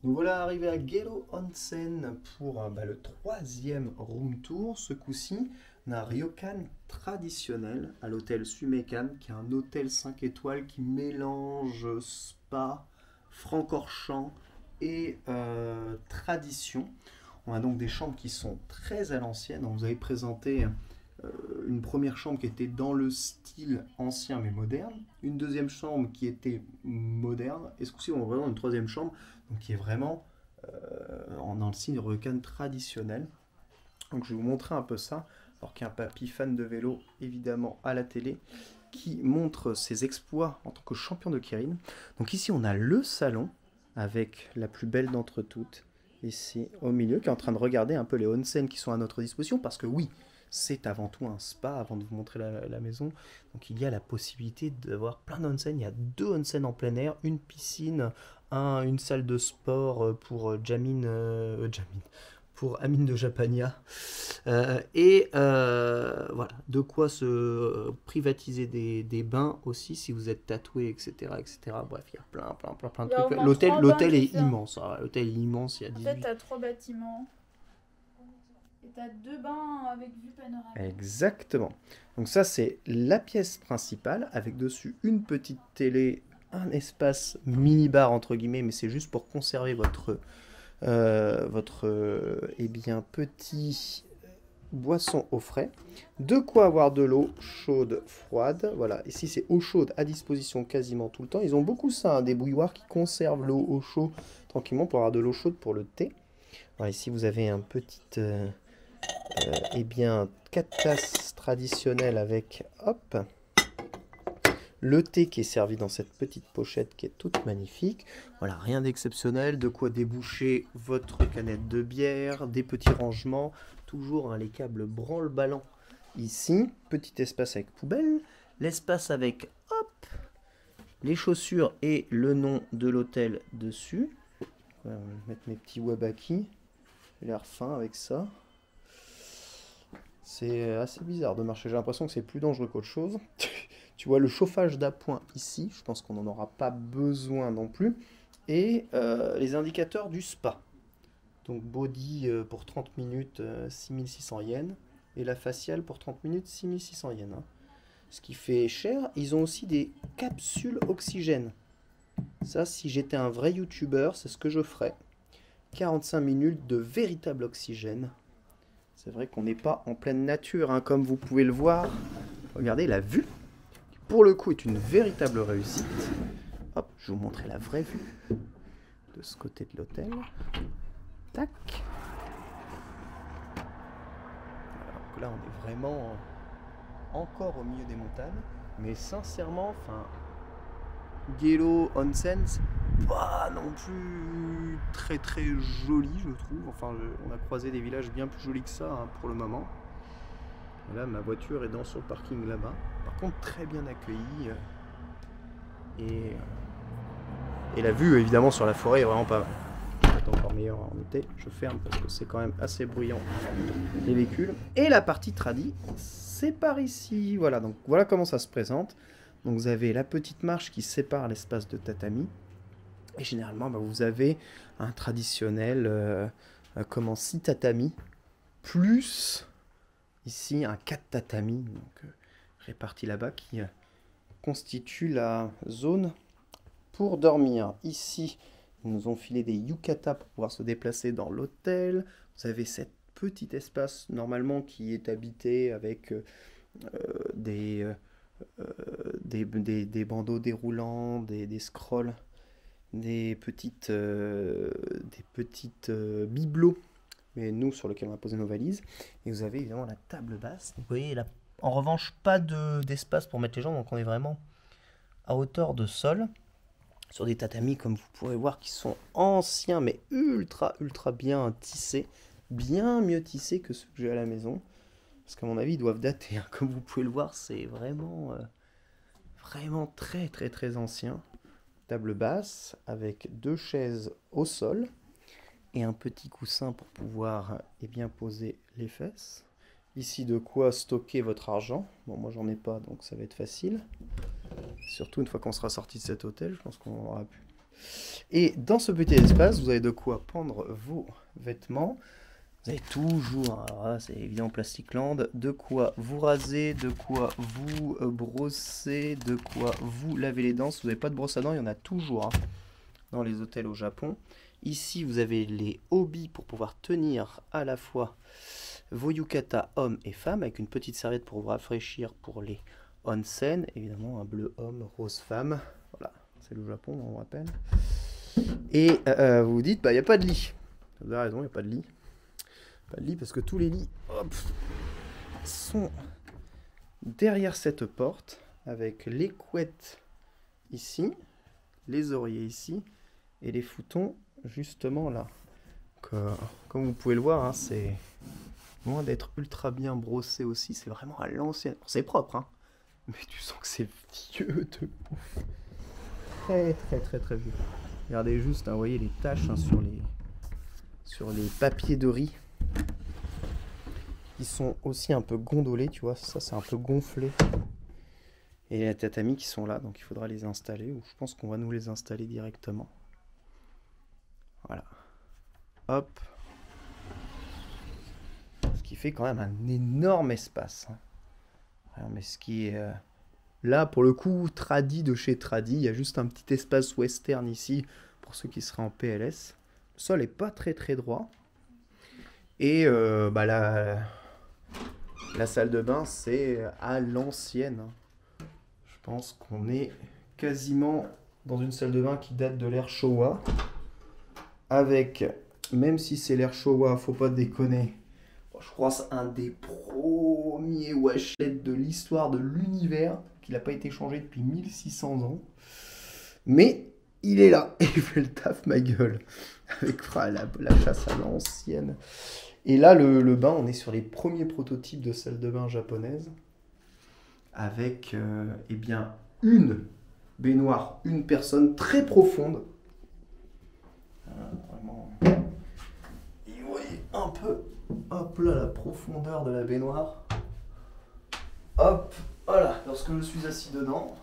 Nous voilà arrivés à Gelo Onsen pour le troisième room tour. Ce coup-ci, on a un ryokan traditionnel à l'hôtel Sumekan, qui est un hôtel 5 étoiles qui mélange spa, Francorchamps et tradition. On a donc des chambres qui sont très à l'ancienne. On vous avait présenté une première chambre qui était dans le style ancien mais moderne, une deuxième chambre qui était moderne, et ce coup-ci on va vraiment une troisième chambre donc qui est vraiment dans le style ryokan traditionnel. Donc je vais vous montrer un peu ça, alors qu'il y a un papy fan de vélo évidemment à la télé qui montre ses exploits en tant que champion de Kirin. Donc ici on a le salon avec la plus belle d'entre toutes, ici au milieu, qui est en train de regarder un peu les onsen qui sont à notre disposition, parce que oui, c'est avant tout un spa avant de vous montrer la maison. Donc il y a la possibilité d'avoir plein d'onsen. Il y a 2 onsen en plein air, une piscine, une salle de sport pour pour Amine de Japania. Voilà, de quoi se privatiser des bains aussi si vous êtes tatoué, etc. etc. Bref, il y a plein de Il y a trucs. au moins trois bains L'hôtel est différents. immense. Hein. L'hôtel est immense, il y a En fait, 18. t'as trois bâtiments. Et t'as deux bains avec vue panoramique. Exactement. Donc ça, c'est la pièce principale, avec dessus une petite télé, un espace mini-bar, entre guillemets, mais c'est juste pour conserver votre petit boisson au frais. De quoi avoir de l'eau chaude, froide. Voilà, ici c'est eau chaude à disposition quasiment tout le temps. Ils ont beaucoup ça, hein, des bouilloires qui conservent l'eau au chaud tranquillement pour avoir de l'eau chaude pour le thé. Voilà, ici vous avez un petit... eh bien, 4 tasses traditionnelles avec, hop, le thé qui est servi dans cette petite pochette qui est toute magnifique. Voilà, rien d'exceptionnel, de quoi déboucher votre canette de bière, des petits rangements, toujours hein, les câbles branle-ballants ici, petit espace avec poubelle, l'espace avec, hop, les chaussures et le nom de l'hôtel dessus. Voilà, je vais mettre mes petits wabaki, j'ai l'air fin avec ça. C'est assez bizarre de marcher. J'ai l'impression que c'est plus dangereux qu'autre chose. Tu vois le chauffage d'appoint ici. Je pense qu'on n'en aura pas besoin non plus. Et les indicateurs du spa. Donc body pour 30 minutes, 6600 yens. Et la faciale pour 30 minutes, 6600 yens. Hein. Ce qui fait cher. Ils ont aussi des capsules oxygène. Ça, si j'étais un vrai youtubeur, c'est ce que je ferais. 45 minutes de véritable oxygène. C'est vrai qu'on n'est pas en pleine nature, hein, comme vous pouvez le voir. Regardez la vue, qui pour le coup est une véritable réussite. Hop, je vais vous montrer la vraie vue de ce côté de l'hôtel. Tac. Donc là, on est vraiment encore au milieu des montagnes. Mais sincèrement, enfin, Gelo Onsen, c'est pas non plus très très joli, je trouve. Enfin, on a croisé des villages bien plus jolis que ça hein, pour le moment. Et là, ma voiture est sur le parking là-bas. Par contre, très bien accueillie. Et, et la vue, évidemment, sur la forêt est vraiment pas mal. C'est encore meilleur en été. Je ferme parce que c'est quand même assez bruyant les véhicules. Et la partie tradie, c'est par ici. Voilà, donc voilà comment ça se présente. Donc vous avez la petite marche qui sépare l'espace de tatami. Et généralement, vous avez un traditionnel comment 6 tatami, plus ici un 4 tatami, donc, réparti là-bas, qui constitue la zone pour dormir. Ici, ils nous ont filé des yukata pour pouvoir se déplacer dans l'hôtel. Vous avez cet petit espace normalement qui est habité avec des, des bandeaux déroulants, des scrolls, des petites bibelots, mais nous sur lesquels on a posé nos valises. Et vous avez évidemment la table basse. Vous voyez, là, en revanche, pas d'espace pour mettre les jambes, donc on est vraiment à hauteur de sol, sur des tatamis, comme vous pourrez voir, qui sont anciens, mais ultra bien tissés, bien mieux tissés que ceux que j'ai à la maison. Parce qu'à mon avis, ils doivent dater. Hein. Comme vous pouvez le voir, c'est vraiment très ancien. Table basse avec 2 chaises au sol et un petit coussin pour pouvoir bien poser les fesses. Ici de quoi stocker votre argent. Bon, moi j'en ai pas donc ça va être facile. Surtout une fois qu'on sera sorti de cet hôtel, je pense qu'on aura pu. Et dans ce petit espace, vous avez de quoi pendre vos vêtements. Vous avez toujours, alors là, c'est évidemment Plasticland, de quoi vous raser, de quoi vous brosser, de quoi vous laver les dents. Si vous n'avez pas de brosse à dents, il y en a toujours hein, dans les hôtels au Japon. Ici, vous avez les hobbies pour pouvoir tenir à la fois vos yukata hommes et femmes, avec une petite serviette pour vous rafraîchir pour les onsen. Évidemment, un bleu homme, rose femme. Voilà, c'est le Japon, on rappelle. Et vous vous dites, bah, il n'y a pas de lit. Vous avez raison, il n'y a pas de lit. Pas de lit parce que tous les lits hop, sont derrière cette porte avec les couettes ici, les oreillers ici et les foutons justement là. Donc, comme vous pouvez le voir, hein, c'est loin d'être ultra bien brossé aussi, c'est vraiment à l'ancienne. C'est propre, hein, mais tu sens que c'est vieux de ouf. Très vieux. Regardez juste, hein, vous voyez les taches hein, sur les papiers de riz. Ils sont aussi un peu gondolés, tu vois, ça c'est un peu gonflé. Et les tatamis qui sont là, donc il faudra les installer, ou je pense qu'on va nous les installer directement. Voilà. Hop. Ce qui fait quand même un énorme espace. Hein. Alors, mais ce qui est là, pour le coup, tradi de chez Tradi, il y a juste un petit espace western ici, pour ceux qui seraient en PLS. Le sol est pas très droit. Et bah la salle de bain, c'est à l'ancienne. Je pense qu'on est quasiment dans une salle de bain qui date de l'ère Showa. Avec, même si c'est l'ère Showa, faut pas déconner. Je crois que c'est un des premiers washlets de l'histoire de l'univers, qui n'a pas été changé depuis 1600 ans. Mais il est là, et il fait le taf, ma gueule. Avec la chasse à l'ancienne. Et là, le bain, on est sur les premiers prototypes de salle de bain japonaise. Avec, eh bien, une baignoire, une personne très profonde. Vraiment. Et vous voyez un peu, hop là, la profondeur de la baignoire. Hop, voilà, lorsque je suis assis dedans,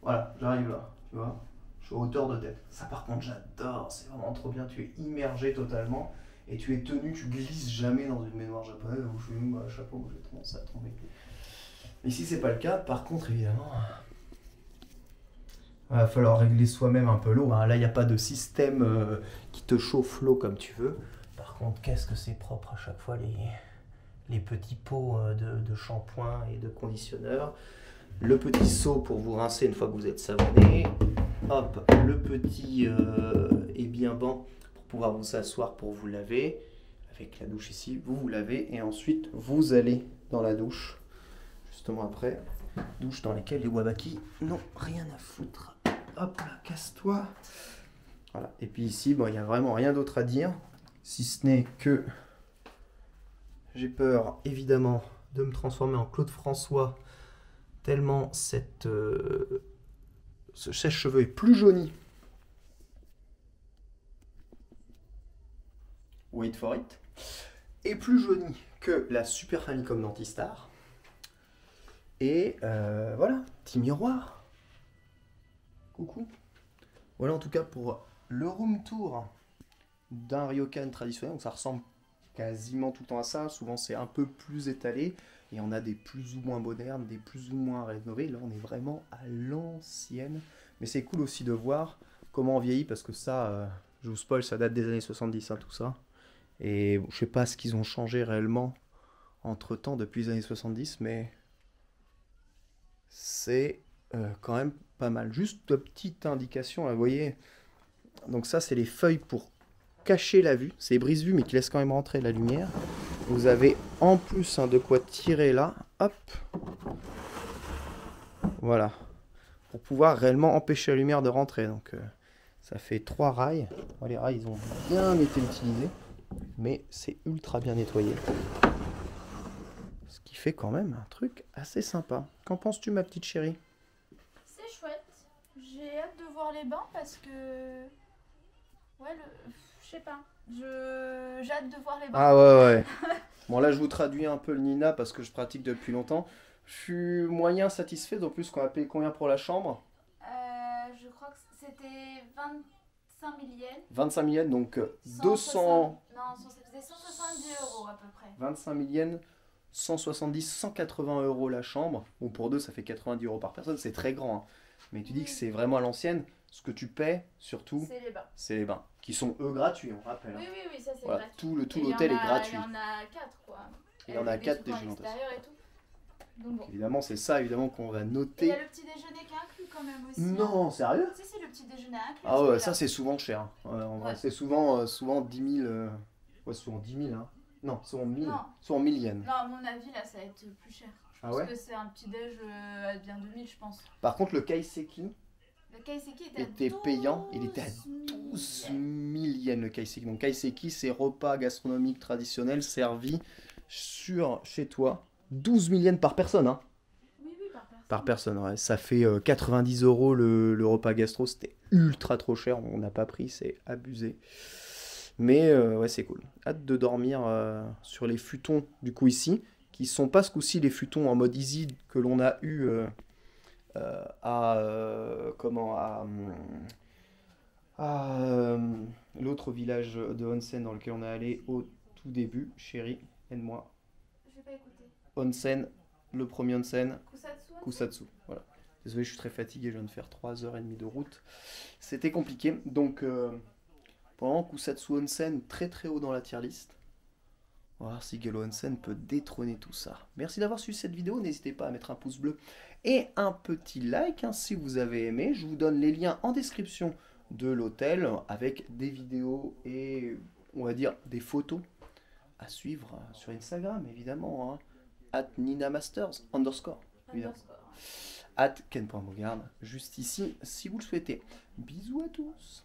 voilà, j'arrive là, tu vois. Je suis à hauteur de tête. Ça, par contre, j'adore, c'est vraiment trop bien. Tu es immergé totalement. Et tu es tenu, tu glisses jamais dans une baignoire japonaise où je suis mis à chaque fois où j'ai tendance à tomber. Ici, c'est pas le cas. Par contre, évidemment, il va falloir régler soi-même un peu l'eau. Hein. Là, il n'y a pas de système qui te chauffe l'eau comme tu veux. Par contre, qu'est-ce que c'est propre à chaque fois, les petits pots de shampoing et de conditionneur. Le petit seau pour vous rincer une fois que vous êtes savonné. Hop, le petit et bien banc pour pouvoir vous asseoir pour vous laver. Avec la douche ici, vous vous lavez et ensuite vous allez dans la douche. Justement après, douche dans laquelle les wabaki n'ont rien à foutre. Hop là, casse-toi. Voilà, et puis ici, bon, il n'y a vraiment rien d'autre à dire. Si ce n'est que j'ai peur évidemment de me transformer en Claude François. Tellement ce sèche-cheveux est plus jauni. Wait for it. Et plus jauni que la Super Famicom d'Antistar. Et voilà, petit miroir. Coucou. Voilà en tout cas pour le room tour d'un ryokan traditionnel. Donc ça ressemble quasiment tout le temps à ça. Souvent c'est un peu plus étalé. Et on a des plus ou moins modernes, des plus ou moins rénovés. Là on est vraiment à l'ancienne. Mais c'est cool aussi de voir comment on vieillit. Parce que ça, je vous spoil, ça date des années 70 hein, tout ça. Et je sais pas ce qu'ils ont changé réellement entre temps depuis les années 70. Mais c'est quand même pas mal. Juste de petite indication là, vous voyez. Donc ça c'est les feuilles pour cacher la vue. C'est les brise-vue mais qui laissent quand même rentrer la lumière. Vous avez en plus hein, de quoi tirer là. Hop. Voilà. Pour pouvoir réellement empêcher la lumière de rentrer. Donc ça fait 3 rails. Bon, les rails ils ont bien été utilisés. Mais c'est ultra bien nettoyé. Ce qui fait quand même un truc assez sympa. Qu'en penses-tu ma petite chérie? C'est chouette. J'ai hâte de voir les bains parce que... Ouais, je sais pas. J'ai hâte de voir les bains. Ah ouais. Bon là je vous traduis un peu le Nina parce que je pratique depuis longtemps. Je suis moyen satisfait, donc plus qu'on a payé combien pour la chambre? Je crois que c'était 25 000 yens. 25 000 yens, donc 200... Non, ça faisait 170 € à peu près. 25 000 yens, 170, 180 € la chambre. Bon, pour deux, ça fait 90 € par personne, c'est très grand. Hein. Mais tu dis que c'est vraiment à l'ancienne. Ce que tu paies, surtout, c'est les bains. Qui sont, eux, gratuits, on rappelle. Oui, oui, oui, ça c'est voilà, gratuit. Tout l'hôtel est gratuit. Il y en a 4, quoi. Il y en a 4 des gigantesques. Donc bon. Évidemment, c'est ça évidemment qu'on va noter. Et il y a le petit déjeuner qui est inclus quand même aussi. Non, sérieux? Si, si, le petit déjeuner inclus. Ah ouais, ça c'est souvent cher. En vrai, c'est souvent 10 000. Ouais, souvent 10 000. Hein. Non, souvent 1000. Non. Souvent 1000 yens. Non, à mon avis, là, ça va être plus cher. Je pense ouais que c'est un petit déj à bien 2000, je pense. Par contre, le kaiseki Le kaiseki était payant. Il était à 12 000 yens, le kaiseki. Donc, kaiseki, c'est repas gastronomique traditionnel servi chez toi. 12 000 yens par personne, hein. Oui, oui, par personne. Par personne, ouais. Ça fait 90 € le repas gastro. C'était ultra trop cher. On n'a pas pris, c'est abusé. Mais ouais, c'est cool. Hâte de dormir sur les futons, du coup, ici. Qui sont pas ce coup-ci les futons en mode easy que l'on a eu à l'autre village de Onsen dans lequel on est allé au tout début. Chérie, aide-moi. Je vais pas écouter. Onsen, le premier onsen, Kusatsu. Voilà. Désolé, je suis très fatigué, je viens de faire 3h30 de route. C'était compliqué. Donc, pendant Kusatsu Onsen, très très haut dans la tier list. On va voir si Gelo Onsen peut détrôner tout ça. Merci d'avoir suivi cette vidéo. N'hésitez pas à mettre un pouce bleu et un petit like hein, si vous avez aimé. Je vous donne les liens en description de l'hôtel avec des vidéos et on va dire des photos à suivre sur Instagram évidemment. Hein. @ninamasters_. @ken.bogard juste ici si vous le souhaitez. Bisous à tous.